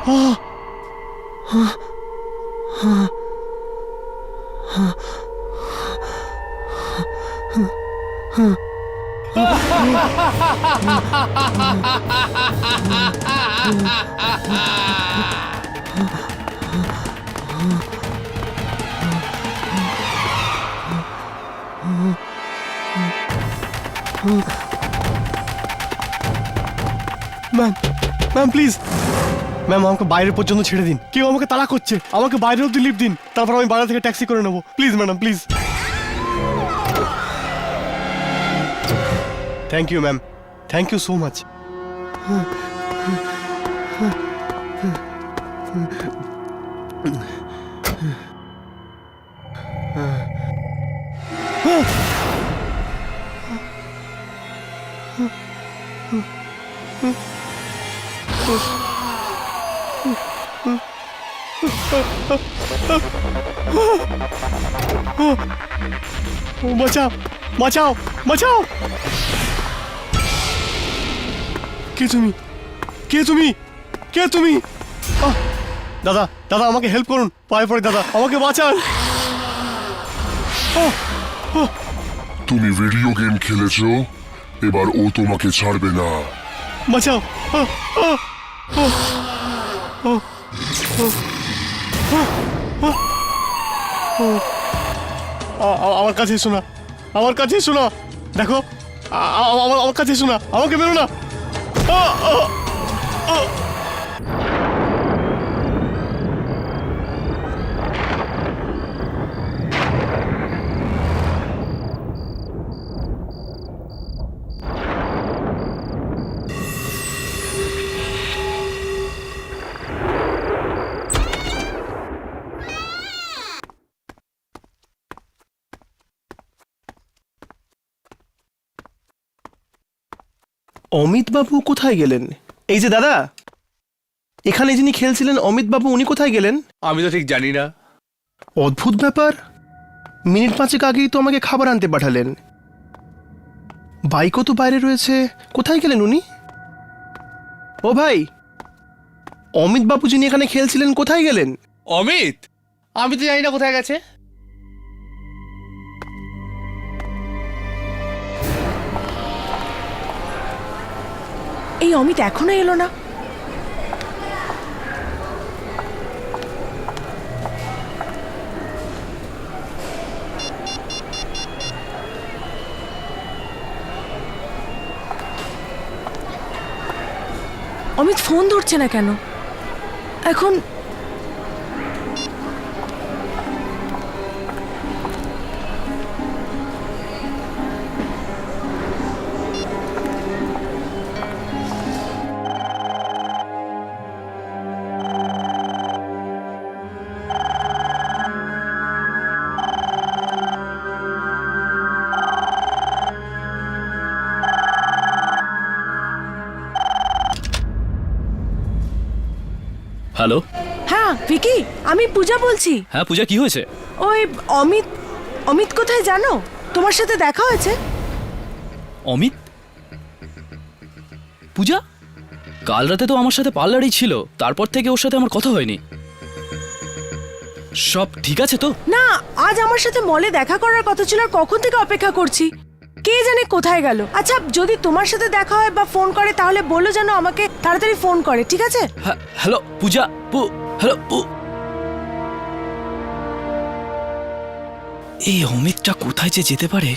Ma'am ma'am please ma'am আমাকে বাইরে পর্যন্ত ছেড়ে দিন। কেউ আমাকে তাড়া করছে, আমাকে বাইরে অব্দি লিফট দিন, তারপর আমি বাইরে থেকে ট্যাক্সি করে নেবো। Please madam please. Thank you ma'am, thank you so much. বাঁচাও বাঁচাও বাঁচাও! কে তুমি? কে তুমি? কে তুমি? দাদা দাদা আমাকে হেল্প করুন, পায়ে পড়ে দাদা, আমাকে বাঁচান। তুমি ভিডিও গেম খেলেছো, এবার ও তোমাকে ছাড়বে না। বাঁচাও! আমার কাছে এসো না, আমার কাছে এসো না, দেখো আমার কাছে এসো না, আমাকে বেরো না। অমিত বাবু কোথায় গেলেন? এই যে দাদা, এখানে যিনি খেলছিলেন অমিত বাবু, উনি কোথায় গেলেন? আমি তো ঠিক জানি না। অদ্ভুত ব্যাপার, মিনিট 5 আগেই তো আমাকে খাবার আনতে পাঠালেন, বাইকও তো বাইরে রয়েছে, কোথায় গেলেন উনি? ও ভাই, অমিত বাবু যিনি এখানে খেলছিলেন কোথায় গেলেন? অমিত? আমি তো জানি না কোথায় গেছে। এই অমিত এখনো এলো না। অমিত ফোন ধরছে না কেন এখন? হ্যালো। হ্যাঁ ভিকি, আমি পূজা বলছি। হ্যাঁ পূজা, কি হয়েছে? ওই অমিত, অমিত কোথায় জানো? তোমার সাথে দেখা হয়েছে। অমিত? পূজা কাল রাতে তো আমার সাথে পার্লারেই ছিল, তারপর থেকে ওর সাথে আমার কথা হয়নি। সব ঠিক আছে তো? না, আজ আমার সাথে মলে দেখা করার কথা ছিল, আর কখন থেকে অপেক্ষা করছি, কে জানে কোথায় গেল। আচ্ছা যদি তোমার সাথে দেখা হয় বা ফোন করে তাহলে বলো যেন আমাকে তাড়াতাড়ি ফোন করে, ঠিক আছে? হ্যাঁ হ্যালো পূজা, হ্যালো এই অমিতটা কোথায় যে যেতে পারে?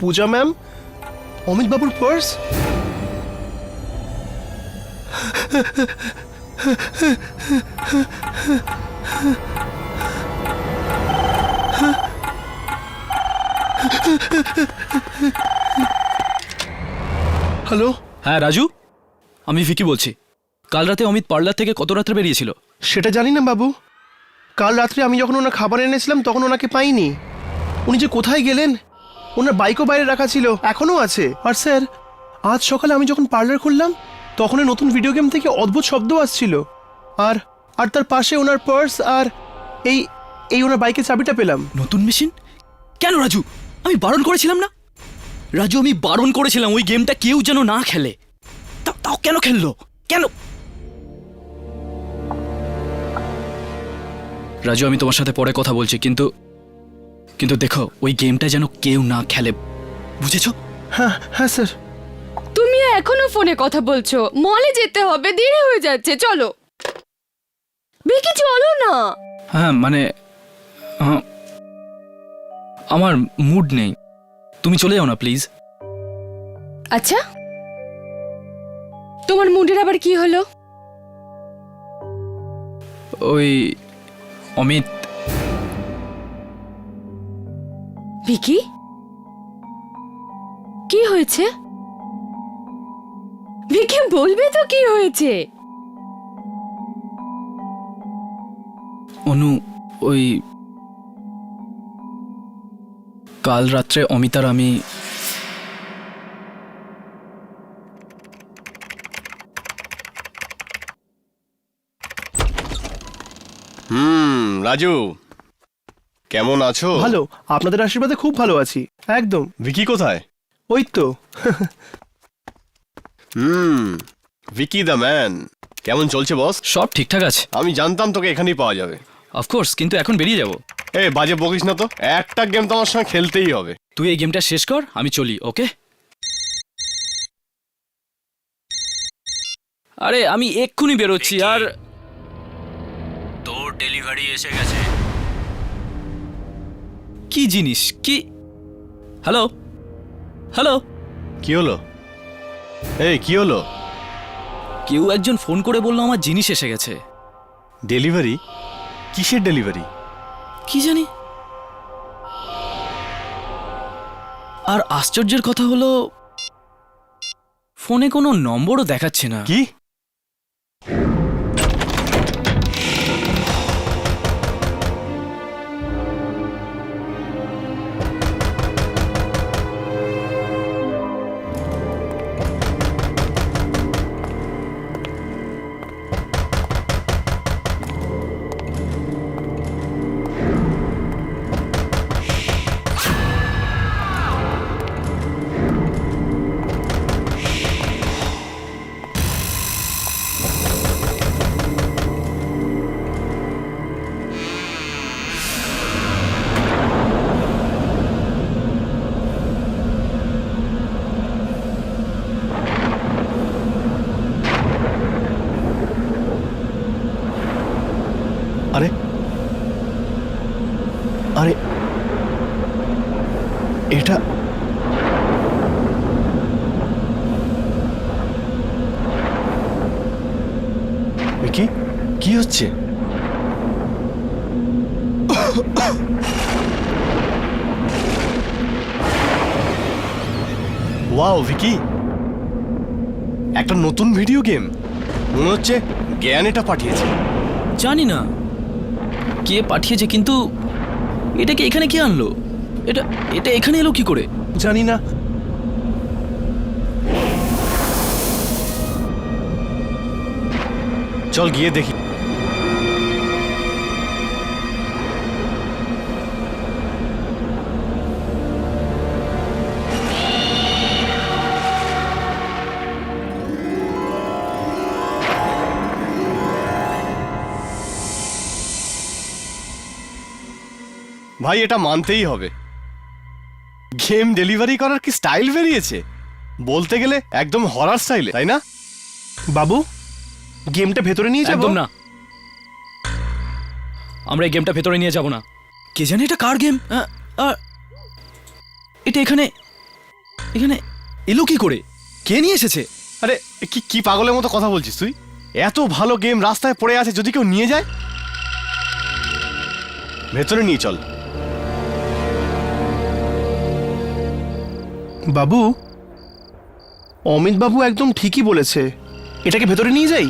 পূজা ম্যাম, অমিত বাবুর পার্স। হ্যালো, হ্যাঁ রাজু, আমি ভিকি বলছি। কাল রাতে অমিত পার্লার থেকে কত রাত্রে বেরিয়েছিল? সেটা জানি না বাবু। কাল রাত্রে আমি যখন ওনার খাবার এনেছিলাম তখন ওনাকে পাইনি। উনি যে কোথায় গেলেন, ওনার বাইকও বাইরে রাখা ছিল, এখনও আছে। আর স্যার, আজ সকালে আমি যখন পার্লার খুললাম তখন ওই নতুন ভিডিও গেম থেকে অদ্ভুত শব্দ আসছিল। আর আর তার পাশে ওনার পার্স আর এই এই ওনার বাইকের চাবিটা পেলাম। নতুন মেশিন? কেন রাজু, আমি বারণ করেছিলাম না? রাজু, আমি বারণ করেছিলাম ওই গেমটা কেউ যেন না খেলে। তাও কেন খেললো? কেন? রাজু, আমি তোমার সাথে পরে কথা বলছি, কিন্তু কিন্তু দেখো, ওই গেমটা যেন কেউ না খেলে, বুঝেছো? হ্যাঁ হ্যাঁ স্যার। তুমি এখনো ফোনে কথা বলছো? মলে যেতে হবে, দেরি হয়ে যাচ্ছে, চলো। ভিকি চলো না। হ্যাঁ মানে আমার মুড নেই, তুমি চলে যাও না প্লিজ। আচ্ছা, তোমার মুডের আবার কি হলো? ওই অমিত। ভিকি, কি হয়েছে? ভিকি বলবে তো কি হয়েছে? অনু, ওই কাল রাত্রে অমিত আর আমি রাজু, কেমন আছো? ভালো, আপনাদের আশীর্বাদে খুব ভালো আছি, একদম। ভিকি কোথায়? ওই তো। Vicky the man. কেমন চলছে বস? সব ঠিকঠাক আছে। আমি জানতাম তোকে এখানেই পাওয়া যাবে। অফকোর্স, কিন্তু এখন বেরিয়ে যাব। বাজে বকিস না তো, একটা গেম তো আমার সঙ্গে খেলতেই হবে। তুই এই গেমটা শেষ কর, আমি চলি। ওকে? আরে আমি এক্ষুনি বেরোচ্ছি। আর তোর ডেলিভারি এসে গেছে। কি জিনিস? কি? হ্যালো হ্যালো, কি হলো? কি হলো? কেউ একজন ফোন করে বললো আমার জিনিস এসে গেছে। ডেলিভারি? কিসের ডেলিভারি? কি জানি। আর আশ্চর্যের কথা হলো, ফোনে কোনো নম্বরও দেখাচ্ছে না। কি? আরে আরে এটা ভিকি, কি হচ্ছে? ওয়াও ভিকি, একটা নতুন ভিডিও গেম। মনে হচ্ছে জ্ঞান এটা পাঠিয়েছে। জানি না কে পাঠিয়েছে, কিন্তু এটাকে এখানে কে আনলো? এটা এটা এখানে এলো কি করে? জানি না। চল গিয়ে দেখি। ভাই, এটা মানতেই হবে, গেম ডেলিভারি করার কি স্টাইল বেরিয়েছে। বলতে গেলে একদম হরার স্টাইলে, তাই না? বাবু, গেমটা ভেতরে নিয়ে যাবো? একদম না। আমরা এই গেমটা ভেতরে নিয়ে যাব না। কে জানে এটা কার গেম? এটা এখানে এখানে এলো কি করে? কে নিয়ে এসেছে? আরে কি কি পাগলের মতো কথা বলছিস তুই? এত ভালো গেম রাস্তায় পড়ে আছে, যদি কেউ নিয়ে যায়। ভেতরে নিয়ে চল। বাবু, অমিত বাবু একদম ঠিকই বলেছে, এটাকে ভেতরে নিয়ে যাই।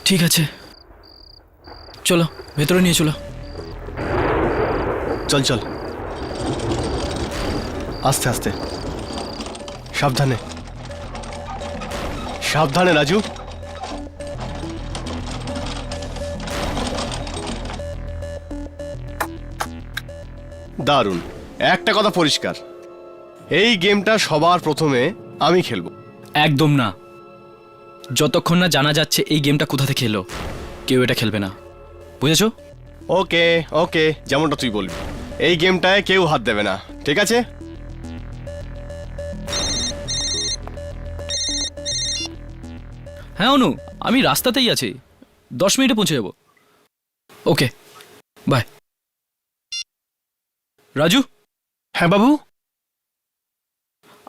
ঠিক আছে, চলো ভেতরে নিয়ে চলো। চল চল, আস্তে আস্তে, সাবধানে সাবধানে রাজু। দারুণ। একটা কথা পরিষ্কার, এই গেমটা সবার প্রথমে আমি খেলবো। একদম না, যতক্ষণ না জানা যাচ্ছে এই গেমটা কোথা থেকে এলো, কেউ এটা খেলবে না, বুঝেছো? ওকে ওকে, যেমনটা তুই বলবি। এই গেমটায় কেউ হাত দেবে না, ঠিক আছে? হ্যাঁ অনু, আমি রাস্তাতেই আছি, 10 মিনিটে পৌঁছে যাব। ওকে, বাই। রাজু, হ্যাঁ বাবু।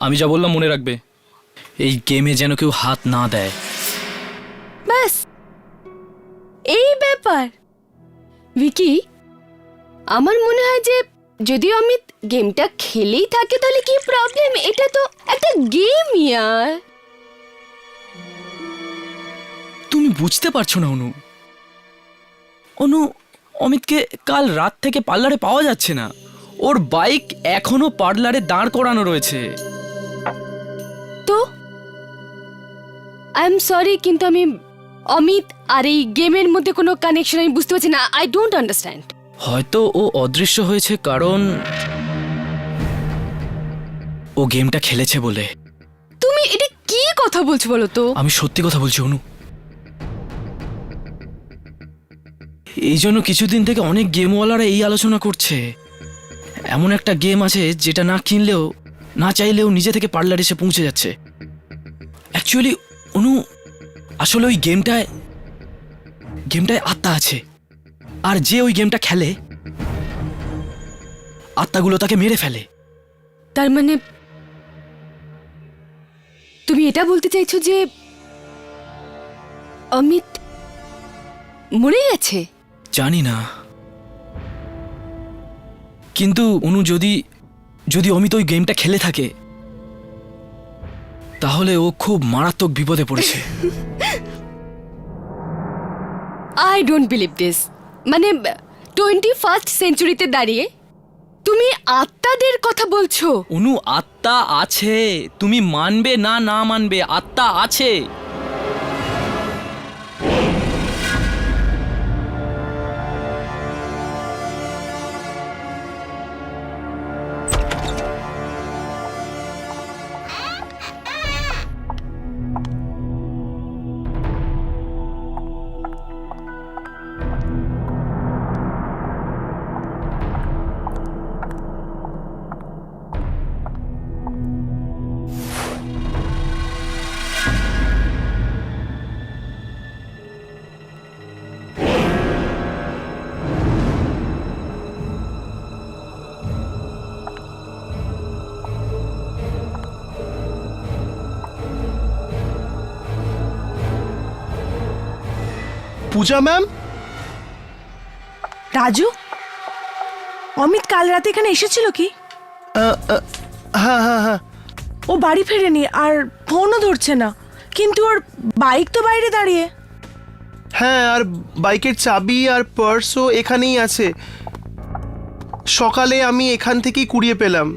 আমি যা বললাম মনে রাখবে, এই গেমে যেন কেউ হাত না দেয়। ব্যাস এই ব্যাপার। ভিকি, আমার মনে হয় যে যদিও আমি গেমটা খেলেই থাকে তাহলে কি প্রবলেম? এটা তো একটা গেম ইয়ার। তুমি বুঝতে পারছো না অনু। অনু, অমিতকে কাল রাত থেকে পার্লারে পাওয়া যাচ্ছে না। ওর বাইক এখনো পার্লারে দাঁড় করানো রয়েছে। তো আই এম সরি, কিন্তু আমি অমিত আর এই গেমের মধ্যে কোনো কানেকশন আমি বুঝতে পারছি না। I don't understand. হয়তো ও অদৃশ্য হয়েছে কারণ ও গেমটা খেলেছে বলে। তুমি এটা কি কথা বলছো বলো তো? আমি সত্যি কথা বলছি অনু। এই জন্য কিছুদিন থেকে অনেক গেমওয়ালারা এই আলোচনা করছে, এমন একটা গেম আছে যেটা না কিনলেও না চাইলেও নিজে থেকে পার্লার এসে পৌঁছে যাচ্ছে। অ্যাকচুয়ালি অনু, আসলে ওই গেমটায় আত্মা আছে, আর যে ওই গেমটা খেলে আত্মাগুলো তাকে মেরে ফেলে। তার মানে তুমি এটা বলতে চাইছো যে অমিত মরে গেছে? জানি না, কিন্তু অনু যদি অমিত ওই গেমটা খেলে থাকে তাহলে ও খুব মারাত্মক বিপদে পড়েছে। I don't believe this. মানে 21st সেঞ্চুরিতে দাঁড়িয়ে তুমি আত্মাদের কথা বলছো? অনু, আত্মা আছে, তুমি মানবে না না মানবে, আত্মা আছে। পূজা ম্যাম। রাজু, অমিত কাল রাতে এখানে এসেছিল কি? হ্যাঁ হ্যাঁ হ্যাঁ। ও বাড়ি ফেরেনি আর ফোনও ধরছে না, কিন্তু ওর বাইক তো বাইরে দাঁড়িয়ে। হ্যাঁ, আর বাইকের চাবি আর পার্সও এখানেই আছে। সকালে আমি এখান থেকেই কুড়িয়ে পেলাম।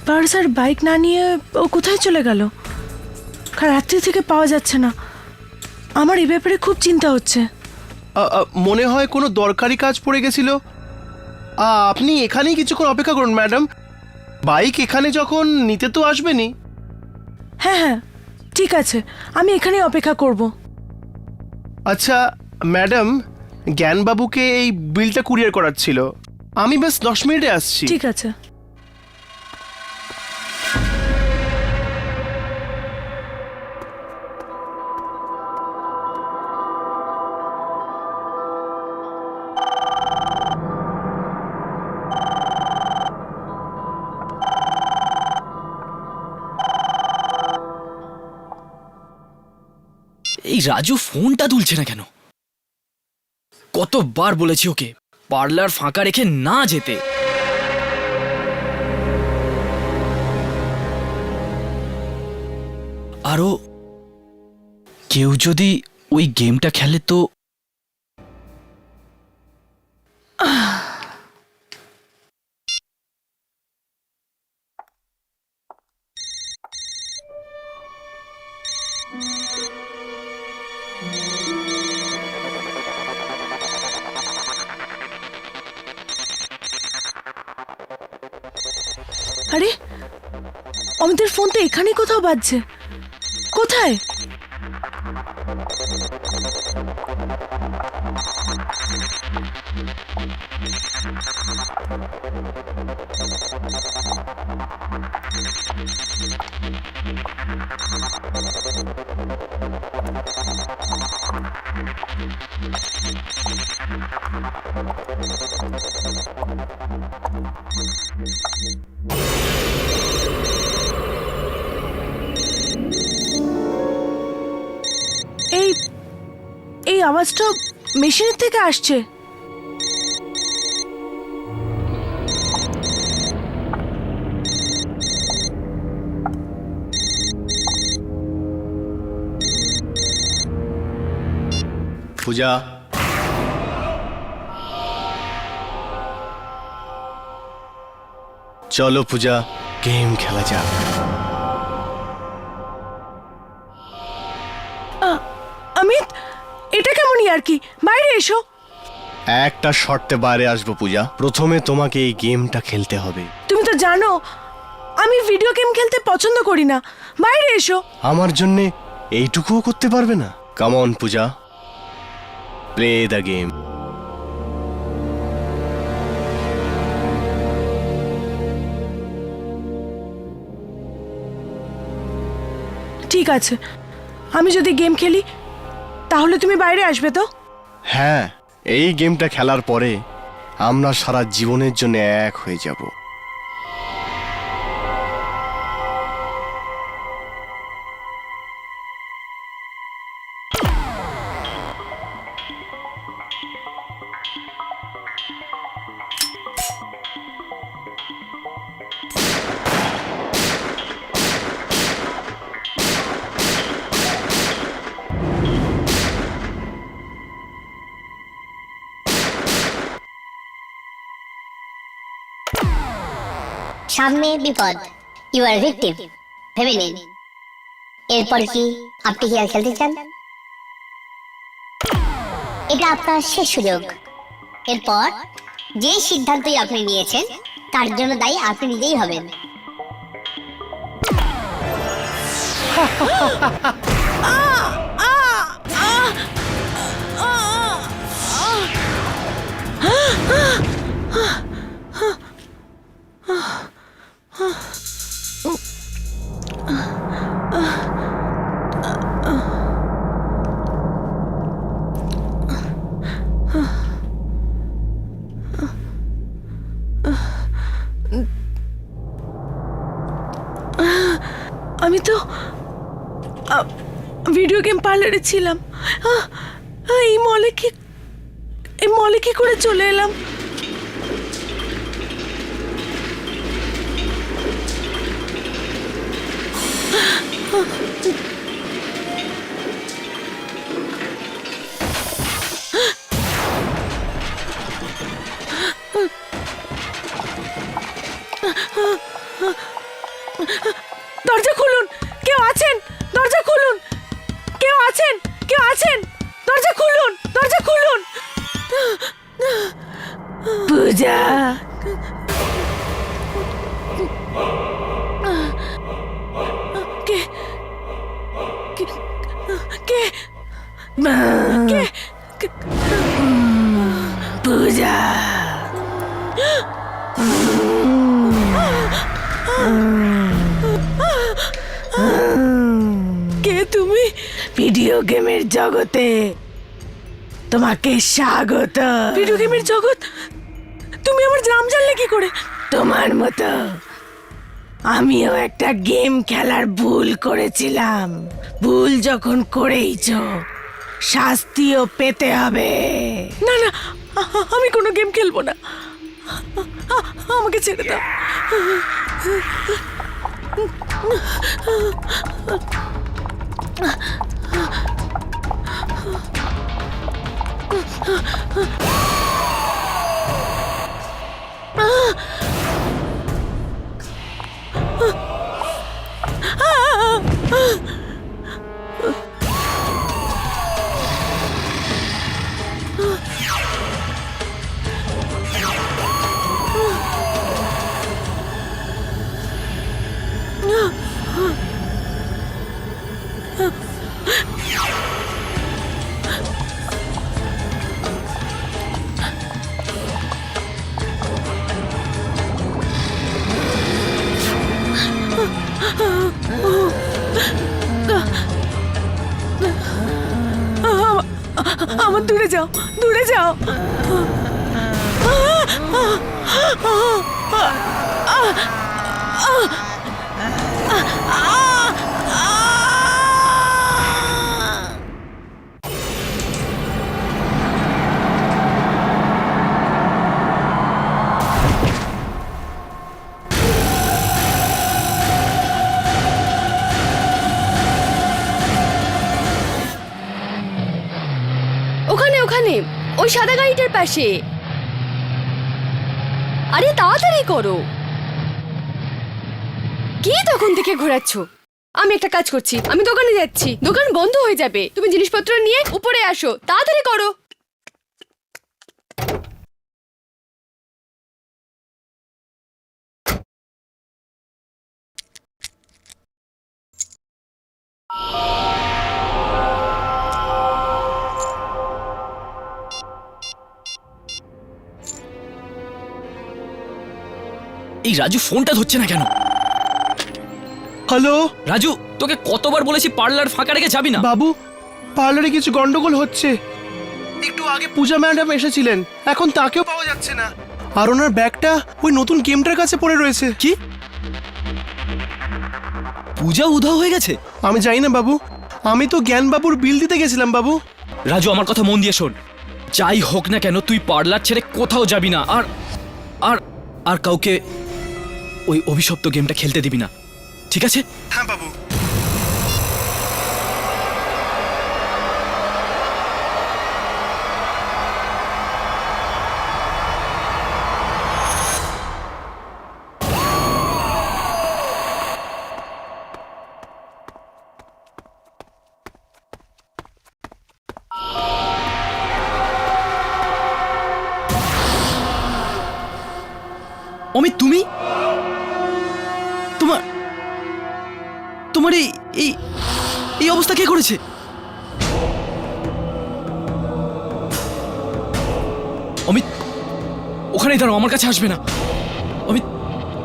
পার্স আর বাইক না নিয়ে ও কোথায় চলে গেল? কাল রাত্রি থেকে পাওয়া যাচ্ছে না। আমার এই ব্যাপারে খুব চিন্তা হচ্ছে। মনে হয় কোনো দরকারি কাজ পড়ে গেছিল। আপনি এখানেই কিছুক্ষণ অপেক্ষা করুন ম্যাডাম, বাইক এখানে যখন নিতে তো আসবেনি। হ্যাঁ হ্যাঁ ঠিক আছে, আমি এখানেই অপেক্ষা করব। আচ্ছা ম্যাডাম, জ্ঞানবাবুকে এই বিলটা কুরিয়ার করার ছিল, আমি ব্যাস 10 মিনিটে আসছি। ঠিক আছে। এই রাজু ফোনটা তুলছে না কেন? কতবার বলেছি ওকে পার্লার ফাঁকা রেখে না যেতে। আরো কেউ যদি ওই গেমটা খেলে তো আরে অমিতের ফোন তো এখানেই কোথাও বাজছে। কোথায়? এই এই আওয়াজটা মেশিনের থেকে আসছে। পূজা, চলো পূজা, গেম খেলা যাক। অমিত, এটা কেমন আর কি? বাইরে এসো। একটা শর্তে বাইরে আসবো পূজা। প্রথমে তোমাকে এই গেমটা খেলতে হবে। তুমি তো জানো আমি ভিডিও গেম খেলতে পছন্দ করি না। বাইরে এসো। আমার জন্যে এইটুকুও করতে পারবে না? Come on Puja, play the game. ঠিক আছে, আমি যদি গেম খেলি তাহলে তুমি বাইরে আসবে তো? হ্যাঁ, এই গেমটা খেলার পরে আমরা সারা জীবনের জন্য এক হয়ে যাব। সামনে বিপদ, ইউ আর ভিকটিম, ভেবে নিন। এরপর কি আপনি কি আর খেলতে চান? এটা আপনার শেষ সুযোগ। এরপর যে সিদ্ধান্তই আপনি নিয়েছেন তার জন্য দায়ী আপনি নিজেই হবেন। আমি তো ভিডিও গেম পার্লারে ছিলাম। এই মলে কি করে চলে এলাম? দরজা খুলুন, কেউ আছেন? দরজা খুলুন, কেউ আছেন? কেউ আছেন? দরজা খুলুন, দরজা খুলুন। পূজা, কে কে কে কে পূজা, কে তুমি? ভিডিও গেমের জগতে তোমাকে স্বাগত। ভিডিও গেমের জগৎ? তুমি আমার নাম জানলে কি করে? তোমার মতো আমিও একটা গেম খেলার ভুল করেছিলাম। ভুল যখন করেইছো শাস্তিও পেতে হবে। না না, আমি কোনো গেম খেলবো না, আমাকে ছেড়ে দাও। আমার দূরে যাও, দূরে যাও। ওখানে ওখানে ওই সাদা গাড়িটার পাশে। আরে তাড়াতাড়ি করো, কি তখন থেকে ঘোরাচ্ছ? আমি একটা কাজ করছি, আমি দোকানে যাচ্ছি, দোকান বন্ধ হয়ে যাবে। তুমি জিনিসপত্র নিয়ে উপরে আসো, তাড়াতাড়ি করো। এই রাজু ফোনটা ধরছে না কেন? হ্যালো রাজু, তোকে কতবার বলেছি পার্লার ফাঁকা রেখে যাবি না? বাবু, পার্লারে কিছু গন্ডগোল হচ্ছে। একটু আগে পূজা ম্যাডাম এসেছিলেন, এখন তাকেও পাওয়া যাচ্ছে না। আর ওনার ব্যাগটা ওই নতুন গেমটার কাছে পড়ে রয়েছে। কি? পূজা উধাও হয়ে গেছে? আমি জানি না বাবু, আমি তো জ্ঞানবাবুর বিল দিতে গেছিলাম বাবু। রাজু, আমার কথা মন দিয়ে শোন। যাই হোক না কেন, তুই পার্লার ছেড়ে কোথাও যাবি না। আর আর আর কাউকে ওই অভিশপ্ত গেমটা খেলতে দিবি না, ঠিক আছে? হ্যাঁ বাবু। অমিত, তুমি? তোমার তোমার এই এই এই অবস্থা কে করেছে? অমিত, ওখানেই দাঁড়াও, আমার কাছে আসবে না। অমিত,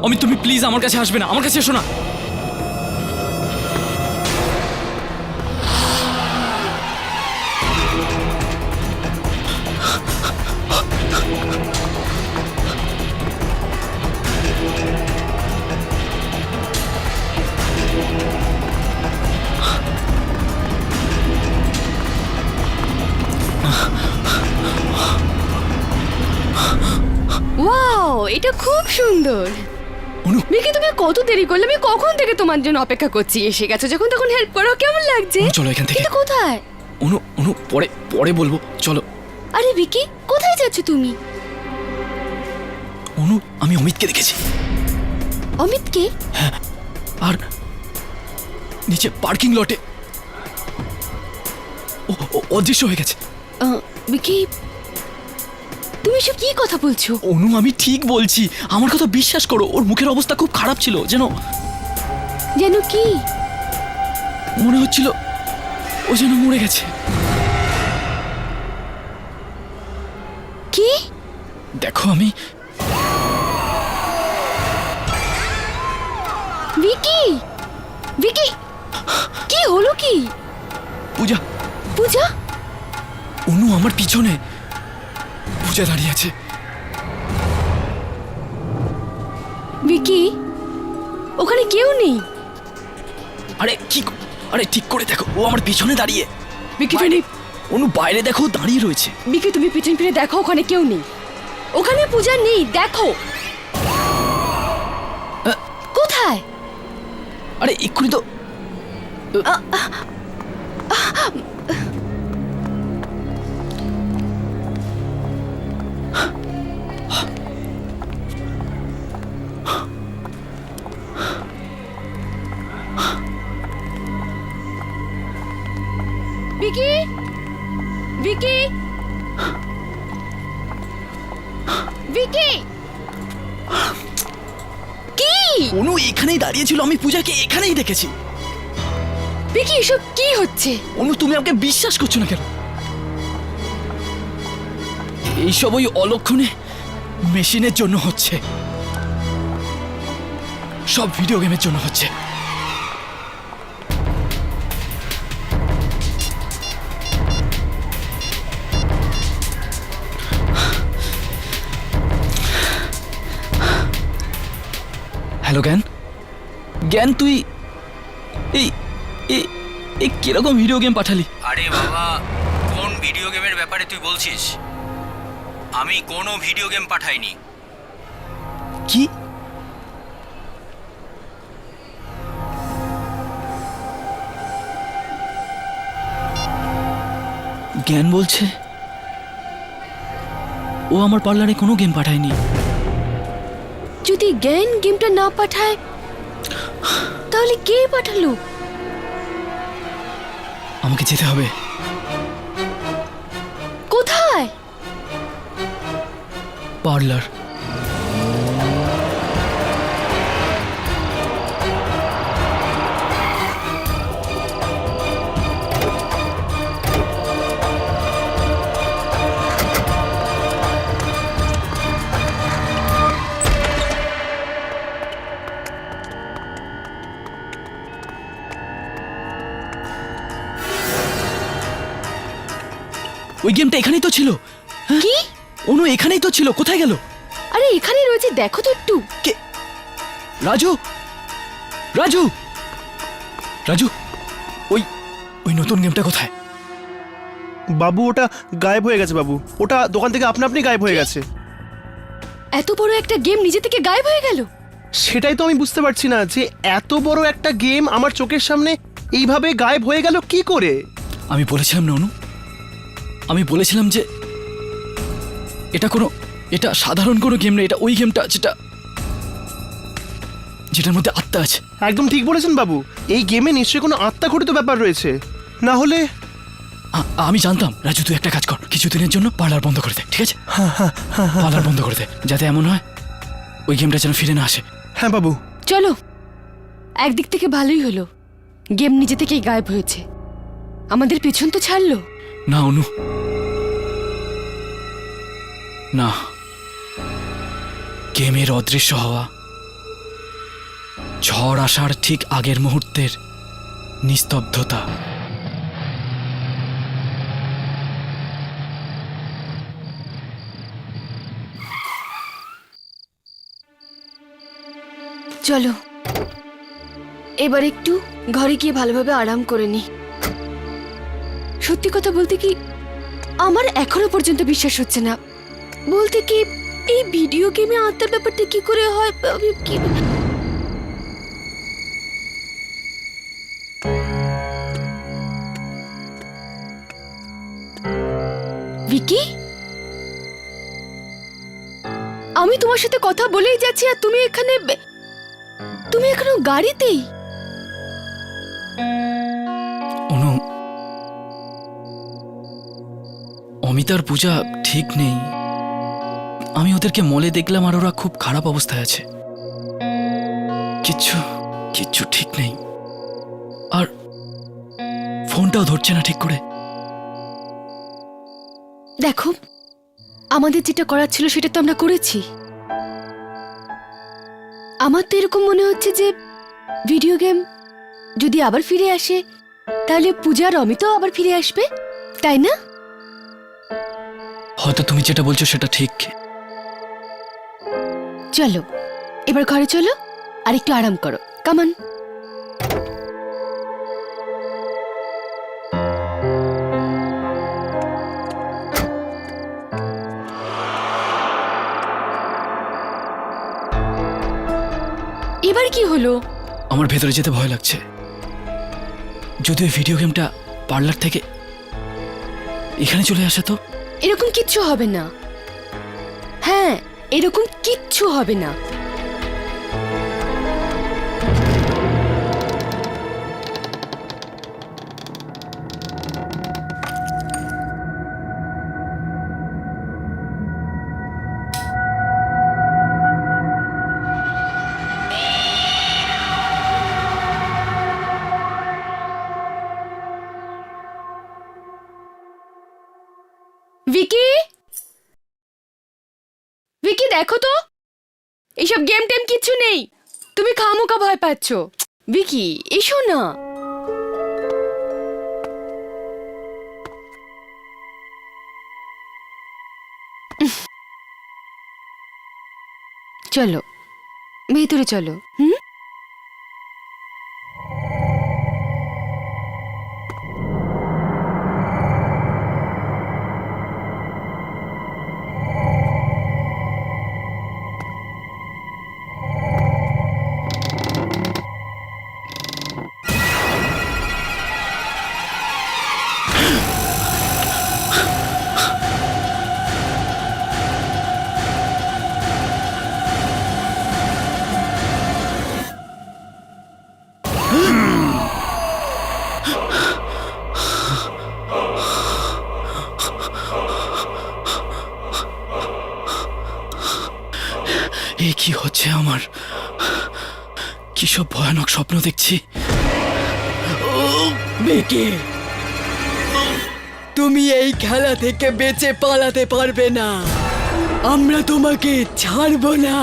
অমিত তুমি প্লিজ আমার কাছে আসবে না, আমার কাছে এসো না। ওয়াও, এটা খুব সুন্দর। অনু, মিকি, তুমি কত দেরি করলে? আমি কখন থেকে তোমার জন্য অপেক্ষা করছি। এসে গেছো যখন, তখন হেল্প করো। কেমন লাগছে? চলো এখান থেকে। কিন্তু কোথায়? অনু, অনু পরে পরে বলবো, চলো। আরে ভিকি, কোথায় যাচ্ছ তুমি? অনু, আমি অমিতকে দেখেছি। অমিতকে? আর নিচে পার্কিং লটে ও অদৃশ্য হয়ে গেছে। ভিকি, তুমি সব কি কথা বলছো? অনু, আমি ঠিক বলছি, আমার কথা বিশ্বাস করো। ওর মুখের অবস্থা খুব খারাপ ছিল, যেন যেন কি? মনে হচ্ছিল ও যেন মরে গেছে। কি? দেখো, আমি ভিকি, ভিকি, কি হলো? কি? পূজা, পূজা? অনু আমার পিছনে। পূজা দাঁড়িয়ে আছে। ভিকি, ওখানে কেউ নেই। আরে আরে ঠিক করে দেখো, ও আমার পিছনে দাঁড়িয়ে। বিকি বাইরে। তুমি অনু বাইরে দেখো, দাঁড়িয়ে রয়েছে। বিকি তুমি পিছন ফিরে দেখো, ওখানে কেউ নেই। ওখানে পূজা নেই, দেখো। কোথায়? আরে এক্ষুনি তো বিকি, বিকি, বিকি, কি? অনু এখানেই দাঁড়িয়ে ছিল, আমি পূজাকে এখানেই দেখেছি। বিকি, এসব কি হচ্ছে? অনু তুমি আমাকে বিশ্বাস করছো না কেন? এইসব ওই অলক্ষণে মেশিনের জন্য হচ্ছে, সব ভিডিও গেমের জন্য হচ্ছে। হ্যালো জ্ঞান, জ্ঞান তুই এই এই এই কিরকম ভিডিও গেম পাঠালি? আরে বাবা, কোন ভিডিও গেমের ব্যাপারে তুই বলছিস? আমি কোনো ভিডিও গেম পাঠাইনি। কি? জ্ঞান বলছে ও আমার পার্লারে কোনো গেম পাঠায়নি। যদি জ্ঞান গেমটা না পাঠায় তাহলে কে পাঠালো? আমাকে যেতে হবে। কোথায়? পার্লার। ওই গেমটা এখানেই তো ছিল। কি? অনু এখানেই তো ছিল, কোথায় গেল? আরে এখানে রয়েছে, দেখো তো একটু। কে? রাজু, রাজু, রাজু, ওই ওই নতুন গেমটা কোথায়? বাবু ওটা গায়েব হয়ে গেছে বাবু, ওটা দোকান থেকে আপনা আপনি গায়েব হয়ে গেছে। এত বড় একটা গেম নিজে থেকে গায়েব হয়ে গেল? সেটাই তো আমি বুঝতে পারছি না যে এত বড় একটা গেম আমার চোখের সামনে এইভাবে গায়েব হয়ে গেল কি করে। আমি বলেছিলাম না অনু, আমি বলেছিলাম যে এটা সাধারণ কোনো গেম না, এটা ওই গেমটা যেটার মধ্যে আত্মা আছে। একদম ঠিক বলেছেন বাবু, এই গেমে নিশ্চয়ই কোনো আত্মা ঘটিত ব্যাপার রয়েছে, না হলে। আমি জানতাম। রাজু তুই একটা কাজ কর, কিছুদিনের জন্য পার্লার বন্ধ করে দে, ঠিক আছে? পার্লার বন্ধ করে দে, যাতে এমন হয় ওই গেমটা যেন ফিরে না আসে। হ্যাঁ বাবু। চলো, একদিক থেকে ভালোই হলো, গেম নিজে থেকেই গায়েব হয়েছে, আমাদের পেছন তো ছাড়লো। না অনু, না, গেমের অদৃশ্য হওয়া, ঝড় আসার ঠিক আগের মুহূর্তের নিস্তব্ধতা, চলো এবার একটু ঘরে গিয়ে ভালোভাবে আরাম করে নি। সত্যি কথা বলতে কি, আমার এখনো পর্যন্ত বিশ্বাস হচ্ছে না। বলতে কি, এই ভিডিও গেমে আত্মার ব্যাপারটা কি করে হয়? আমি কি ভিকি, আমি তোমার সাথে কথা বলেই যাচ্ছি আর তুমি এখনো গাড়িতেই। অনু, অমিতার পূজা ঠিক নেই। আমি ওদেরকে মলে দেখলাম আর ওরা খুব খারাপ অবস্থায় আছে, কিচ্ছু ঠিক নেই। আর ফোনটাও ধরছে না ঠিক করে। দেখো, আমাদের যেটা করার ছিল সেটা তো আমরা করেছি। আমার তো এরকম মনে হচ্ছে যে ভিডিও গেম যদি আবার ফিরে আসে তাহলে পূজার অমিতও আবার ফিরে আসবে, তাই না? হয়তো তুমি যেটা বলছো সেটা ঠিক। চলো এবার ঘরে চলো, আর একটু আরাম করো, কামান। এবার কি হলো? আমার ভেতরে যেতে ভয় লাগছে। যদি ওই ভিডিও গেমটা পার্লার থেকে এখানে চলে আসে তো? এরকম কিচ্ছু হবে না। হ্যাঁ, এরকম কিচ্ছু হবে না। ভিকি, ভিকি দেখো তো, এইসব গেম টেম কিচ্ছু নেই। তুমি খামোকা ভয় পাচ্ছ। ভিকি এসো না। চলো ভেতরে চলো। হুম, এ কি হচ্ছে আমার? কি সব ভয়ানক স্বপ্ন দেখছি। বেকে, তুমি এই খেলা থেকে বেঁচে পালাতে পারবে না। আমরা তোমাকে ছাড়বো না,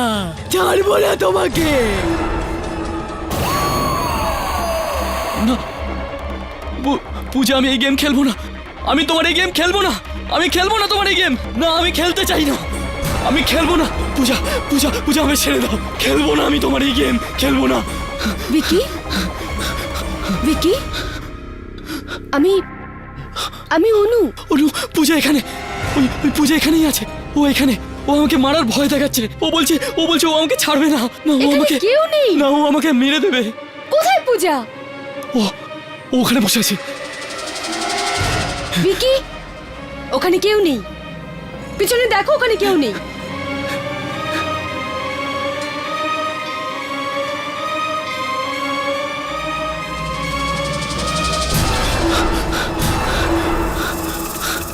ছাড়বো না তোমাকে। না পূজা, আমি এই গেম খেলবো না। আমি তোমার এই গেম খেলবো না। আমি খেলবো না তোমার এই গেম। না, আমি খেলতে চাই না। আমি খেলবো না। পূজা পূজা পূজা, আমি ছেড়ে দাও। খেলবো না আমি তোমার এই গেম, খেলবো না। ভিকি, ভিকি, আমি আমি অনু। অনু, পূজা এখানে। ওই পূজা এখানেই আছে। ও এখানে। ও আমাকে মারার ভয় দেখাচ্ছে। ও বলছে ও আমাকে ছাড়বে না। না, ও এখানে আমাকে কেউ নেই। না, ও আমাকে মেরে দেবে। কোথায় পূজা? ও ওখানে বসে আছে। ভিকি, ওখানে কেউ নেই। পিছনে দেখো, ওখানে কেউ নেই।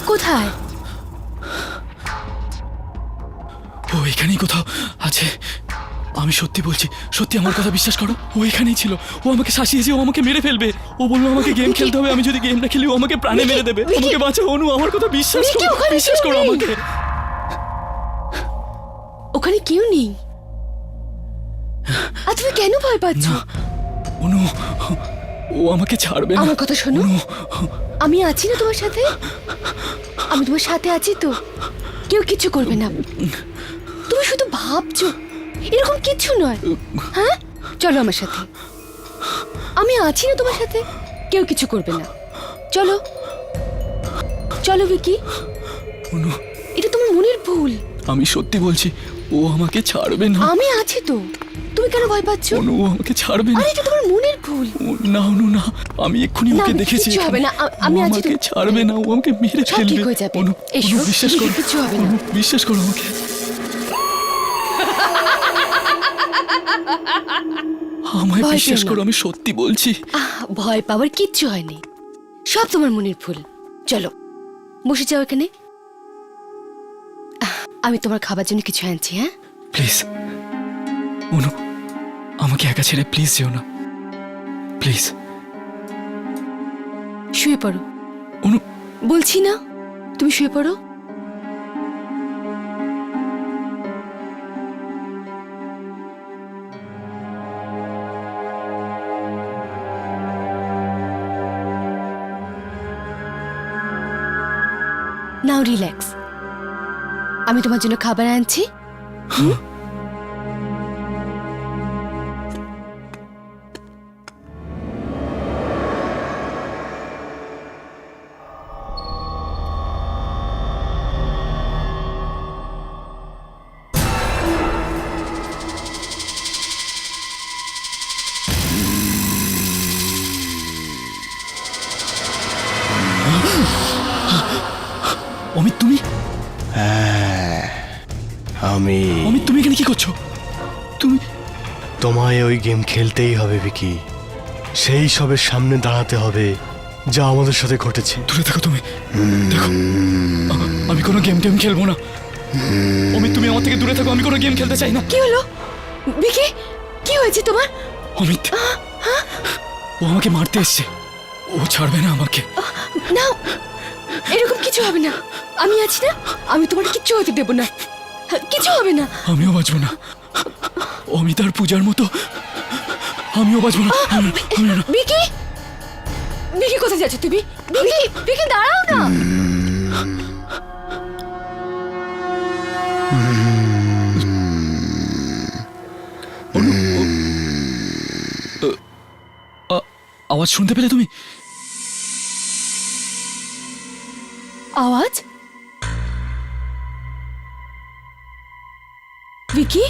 কোথায়? ও এখানেই কোথাও আছে। আমি সত্যি বলছি, সত্যি আমার কথা বিশ্বাস করো। ও এখানেই ছিল। ও আমাকে শাসিয়েছে। ও আমাকে মেরে ফেলবে। ও বললো আমাকে গেম খেলতে হবে। আমি যদি গেম না খেলি ও আমাকে প্রাণে মেরে দেবে। আমাকে বাঁচাও অনু, আমার কথা বিশ্বাস করো। বিশ্বাস করো আমাকে। ওখানে কেউ নেই। আর তুমি কেন ভয় পাচ্ছ? অনু, ও আমাকে ছাড়বে না। আমার কথা শোনো, অনু, আমি আছি না তোমার সাথে? আমি তোমার সাথে আছি তো, কেউ কিছু করবে না। তুমি শুধু ভাবছো, এরকম কিছু নয়। হ্যাঁ, চলো আমার সাথে। আমি আছি না তোমার সাথে, কেউ কিছু করবে না। চলো চলো ভিকি। অনু, এটা তোমার মনের ভুল। আমি সত্যি বলছি, ও আমাকে ছাড়বে না। আমি আছি তো, তুমি কেন ভয় পাচ্ছ? অনু, ও আমাকে ছাড়বে না। আরে এটা তোমার মনের ভুল। না অনু, না, আমি এক্ষুনি না, ওকে দেখেছি। কিচ্ছু হবে না, আমি ও আছি তো। আমাকে ছাড়বে না। ও আমাকে মেরে সব ফেলবে। ঠিক হয়ে যাবে। অনু, এসো, অনু, বিশ্বাস করো। কিচ্ছু হবে না। অনু, বিশ্বাস করো আমাকে। আমায় ভয় বিশ্বাস পেও না। করো, আমি সত্যি বলছি। ভয় পাওয়ার কিচ্ছু হয়নি, সব তোমার মনের ভুল। চলো বসে যাও এখানে। আমি তোমার খাবার জন্য কিছু আনছি। হ্যাঁ, প্লিজ অনু, আমাকে একা ছেড়ে প্লিজ যেও না। প্লিজ শুয়ে পড়ো। অনু, বলছি না, তুমি শুয়ে পড়ো। নাও রিল্যাক্স। আমি তোমার জন্য খাবার আনছি। অমিত তুমি এখানে কি করছো? তুমি তোমায় ওই গেম খেলতেই হবে ভিকি, সেই সবের সামনে দাঁড়াতে হবে যা আমাদের সাথে ঘটেছে। দূরে থাকো তুমি। দেখো আমি কোনো গেম টেম খেলবো না। অমিত তুমি আমার থেকে দূরে থাকো, আমি কোনো গেম খেলতে চাই না। কি হলো ভিকি? কি হয়েছে তোমার? অমিত ও আমাকে মারতে এসছে, ও ছাড়বে না আমাকে। না, এরকম কিছু হবে না, আমি আছি না, আমি তোমার কিচ্ছু হতে দেব না, কিছু হবে না। আমিও বাঁচবো না, অমিত আর পূজার মতো আমিও বাঁচবো না। ভিকি, ভিকি কোথায় যাচ্ছ তুমি? ভিকি, ভিকি দাঁড়াও না। আওয়াজ শুনতে পেলে তুমি? আওয়াজ? ভিকি,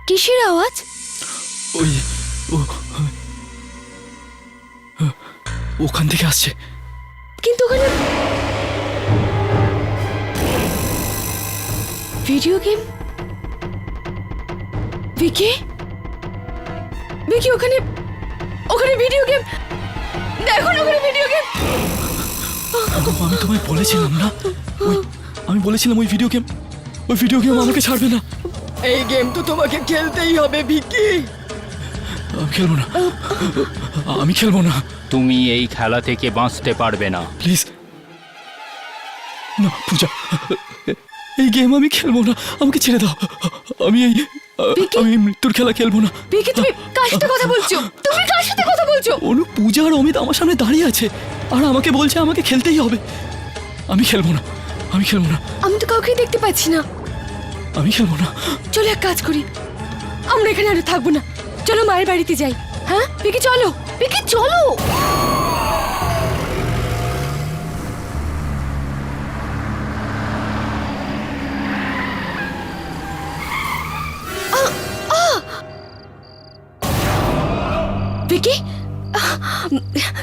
কিসের আওয়াজ? ওই ওখান থেকে আসছে। কিন্তু ওখানে ভিডিও গেম। ভিকি, ভিকি ওখানে ওখানে ভিডিও গেম, দেখো না ওখানে ভিডিও গেম। আমি তোমায় বলেছিলাম না, আমি বলেছিলাম ওই ভিডিও গেম আমাকে ছাড়বে না। এই গেম তো তোমাকে খেলতেই হবে ভিকি। আমি খেলবো না। তুমি এই খেলা থেকে বাঁচতে পারবে না। প্লিজ না পূজা, এই গেম আমি খেলবো না, আমাকে ছেড়ে দাও। আমি আমি মৃত্যুর খেলা খেলবো না। ভিকি তুমি কার সাথে কথা বলছো? তুমি কার সাথে কথা বলছো? অনু, পূজা আর অমিত আমার সামনে দাঁড়িয়ে আছে আর আমাকে বলছে আমাকে খেলতেই হবে। আমি খেলবো না। আমি তো কাউকে দেখতে পাচ্ছি না। আমি খেলবো না। চলো এক কাজ করি, আমরা এখানে আর থাকবো না, চলো মায়ের বাড়িতে যাই। হ্যাঁ ভিকি চলো, ভিকি চলো। ভিকি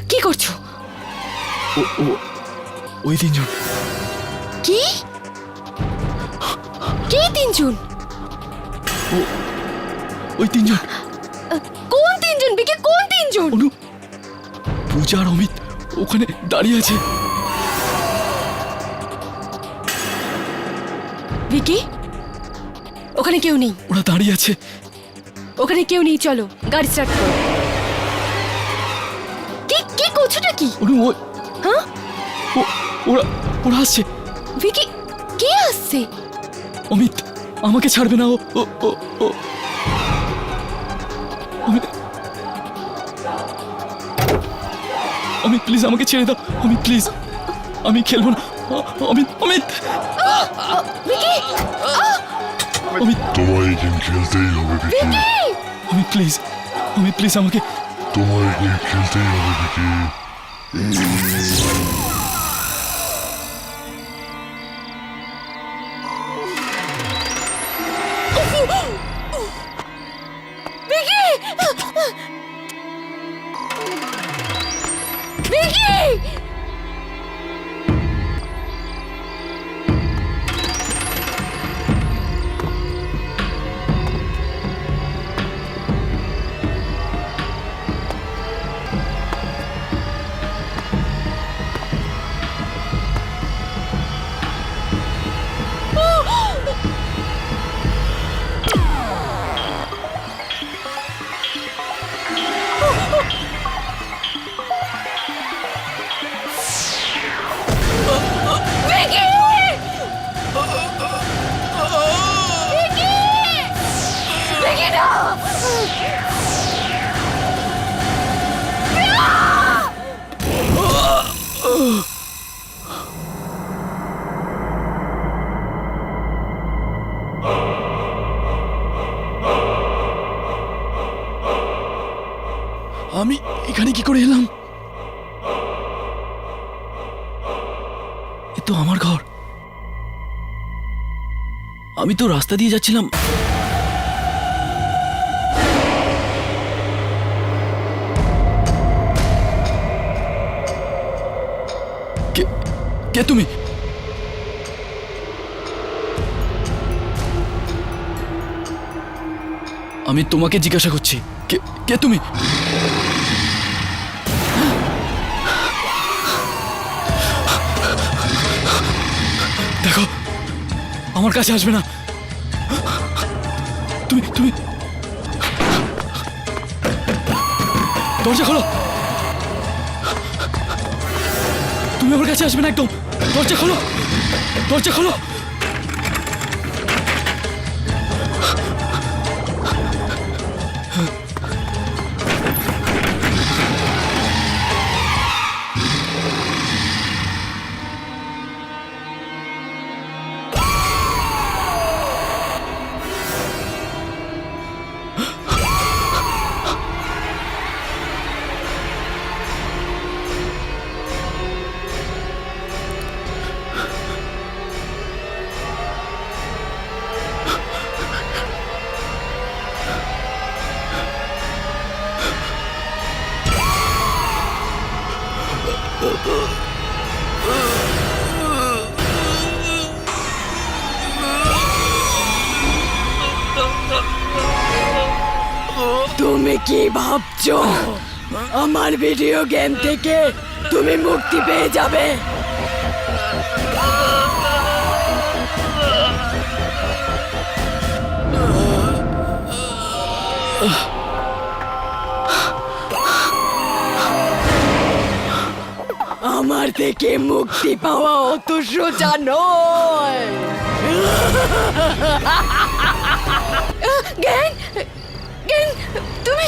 কি করছো? ওই তিনজন। কি কে তিনজন? ওই তিনজন। কোন তিনজন ভিকি, কোন তিনজন? অনু, পূজা আর অমিত ওখানে দাঁড়িয়ে আছে। ভিকি ওখানে কেউ নেই, ওরা দাঁড়িয়ে আছে। ওখানে কেউ নেই, চলো গাড়ি স্টার্ট করো। কি কি করছোটা কি? অনু, হ্যাঁ ওরা আসছে। ভিকি কে আসছে? অমিত আমাকে ছাড়বে না। অমিত প্লিজ আমাকে ছেড়ে দাও। অমিত প্লিজ, আমি খেলবো না। অমিত ভিকি অমিত তোমায় এই গেম খেলতেই হবে ভিকি, অমিত প্লিজ, আমাকে। তোমায় এই গেম খেলতেই হবে ভিকি। ভিকি ভিকি আমি এখানে কি করে এলাম? এ তো আমার ঘর। আমি তো রাস্তা দিয়ে যাচ্ছিলাম। কে তুমি? আমি তোমাকে জিজ্ঞাসা করছি, কে কে তুমি? দেখো, আমার কাছে আসবে না। তুমি তুমি দরজা খোলো। তুমি আমার কাছে আসবে না একদম। দরজা খোলো, দরজা খোলো। তুমি কি ভাবছো আমার ভিডিও গেম থেকে তুমি মুক্তি পেয়ে যাবে? আমার থেকে মুক্তি পাওয়া অত সোজা নয়। জ্ঞান, জ্ঞান, তুমি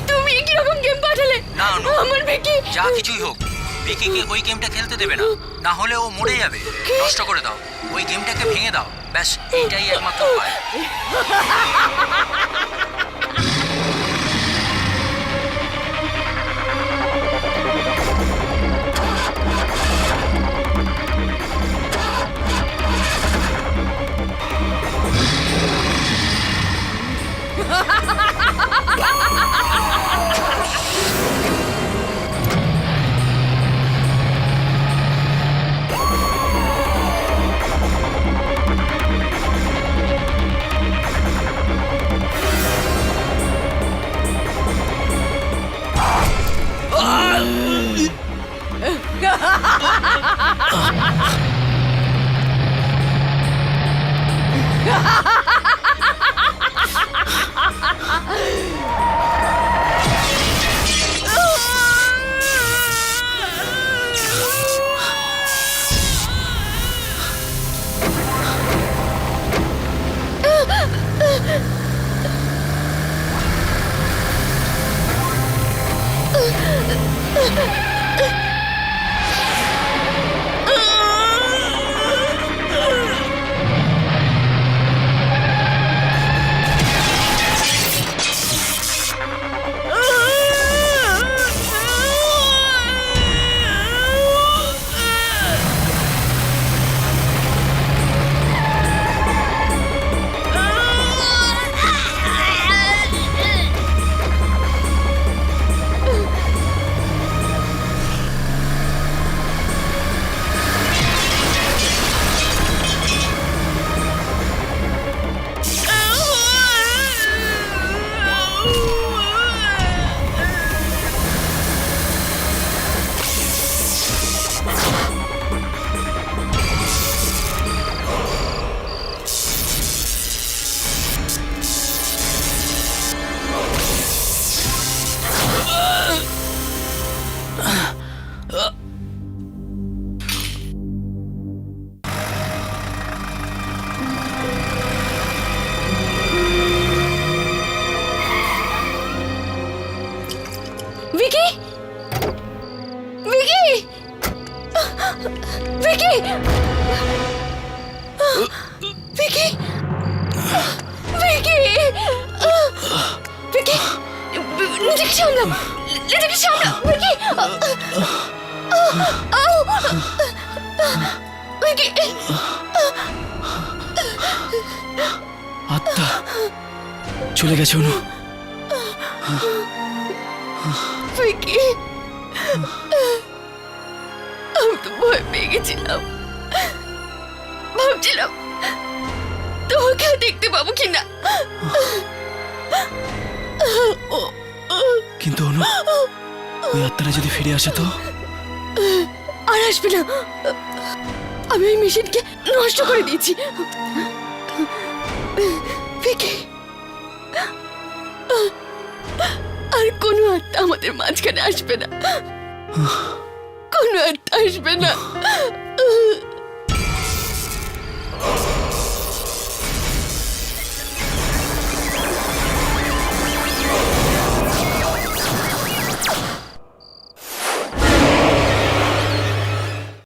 তুমি কিরকম গেম পাঠালে? না, অনু, আমার বেকি যা কিছুই হোক ভিকিকে ওই গেমটা খেলতে দেবে না, না হলে ও মরে যাবে। নষ্ট করে দাও, ওই গেমটাকে ভেঙে দাও, ব্যাস এইটাই একমাত্র উপায়। ভিকি, ভিকি, ভিকি, ভিকি, ভিকি, ভিকি, নিজেকে সামলাও, নিজেকে সামলাও, ভিকি, ভিকি, আত্মা চলে গেছে অনু। ভিকি, আমি তো ভয় পেয়ে গেছিলাম, ভাবছিলাম তোমাকে দেখতে পাবো কিনা। কিন্তু অনু, ওই আত্মারা যদি ফিরে আসে তো? আর আসবে না। আমি ওই মেশিনকে নষ্ট করে দিয়েছি। ভিকি, আর কোনো আত্মা আমাদের মাঝখানে আসবে না, কোনো আত্মা আসবে না।